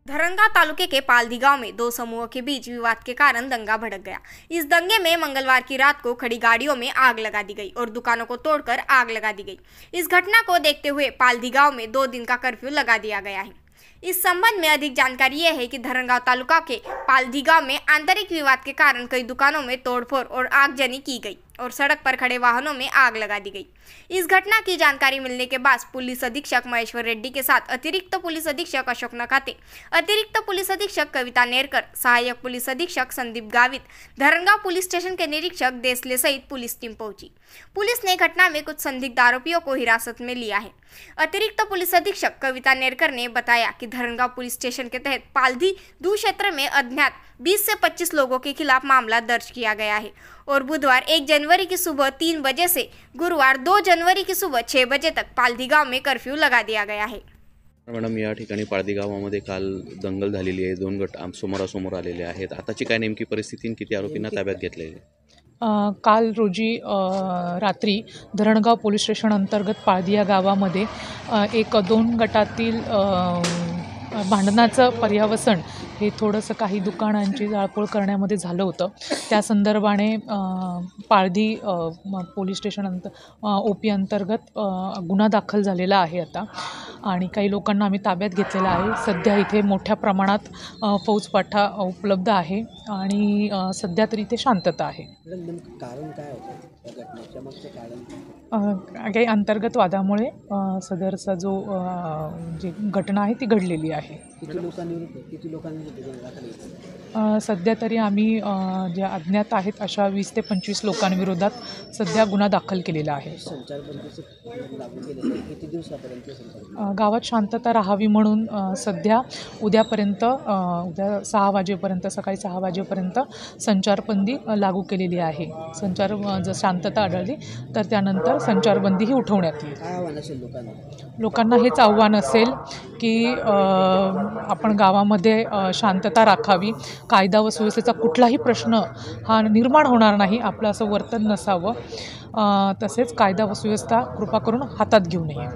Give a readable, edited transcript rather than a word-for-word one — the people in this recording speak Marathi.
धरनगांव तालुके के पालदी गांव में दो समूहों के बीच विवाद के कारण दंगा भड़क गया। इस दंगे में मंगलवार की रात को खड़ी गाड़ियों में आग लगा दी गई और दुकानों को तोड़कर आग लगा दी गई। इस घटना को देखते हुए पालदी गांव में 2 दिन का कर्फ्यू लगा दिया गया है। इस संबंध में अधिक जानकारी यह है कि धरनगांव तालुका के पालदी गांव में आंतरिक विवाद के कारण कई दुकानों में तोड़फोड़ और आगजनी की गई और सड़क पर खड़े वाहनों में आग लगा दी गई। इस घटना की जानकारी मिलने के बाद पुलिस अधीक्षक महेश्वर रेड्डी के साथ अतिरिक्त पुलिस अधीक्षक अशोक नकाते, अतिरिक्त पुलिस अधीक्षक कविता नेरकर, सहायक पुलिस अधीक्षक संदीप गावित, धरनगांव पुलिस स्टेशन के निरीक्षक देसले सहित पुलिस टीम पहुंची। पुलिस ने घटना में कुछ संदिग्ध आरोपियों को हिरासत में लिया है। अतिरिक्त पुलिस अधीक्षक कविता नेरकर ने बताया कि धरनगांव पुलिस स्टेशन के तहत पालदी दू क्षेत्र में अज्ञात 20 से 25 लोगों के खिलाफ मामला दर्ज किया गया है और बुधवार 1 जनवरी की सुबह 3 बजे से गुरुवार 2 जनवरी की सुबह 6 बजे तक पालदी गांव में कर्फ्यू लगा दिया गया है। मॅडम, या ठिकाणी पालदी गावामध्ये काल दंगल झालेली आहे, 2 गट समोरासमोर आलेले आहेत। आताची काय नेमकी परिस्थिती, किती आरोपींना ताब्यात घेतलेले? काल रोजी रात्री धरणगाव पोलीस स्टेशन अंतर्गत पाळदी या गावामध्ये 1-2 गटातील भांडणाचं पर्यावसन हे थोडंसं काही दुकानांची जाळपोळ करण्यामध्ये झालं होतं। त्या संदर्भाने पाळदी पोलीस स्टेशन OP अंतर्गत गुन्हा दाखल झालेला आहे आता आणि काही लोकांना आम्ही ताब्यात घेतलेला आहे। सध्या इथे मोठ्या प्रमाणात फौजपाठा उपलब्ध आहे आणि सध्या तरी इथे शांतता आहे। कारण काय होतं या घटनेच्या मागचं कारण? काही अंतर्गत वादामुळे सदरचा जो जी घटना आहे ती घडलेली आहे। किती लोकांनी सध्या तरी आम्ही जे अज्ञात आहेत अशा 20 ते 25 लोकांविरोधात सध्या गुन्हा दाखल केलेला आहे। किती दिवसापर्यंत गावात शांतता राहावी म्हणून सध्या उद्यापर्यंत उद्या 6 वाजेपर्यंत सकाळी 6 वाजेपर्यंत संचारबंदी लागू केलेली आहे। जर शांतता आढळली तर त्यानंतर संचारबंदीही उठवण्यात येईल। काय आव्हान असेल लोकांना हेच आव्हान असेल की आपण गावामध्ये शांतता राखावी, कायदा व सुव्यवस्थेचा कुठलाही प्रश्न हा निर्माण होणार नाही, आपलं असं वर्तन नसावं, तसेच कायदा व सुव्यवस्था कृपा करून हातात घेऊ नये।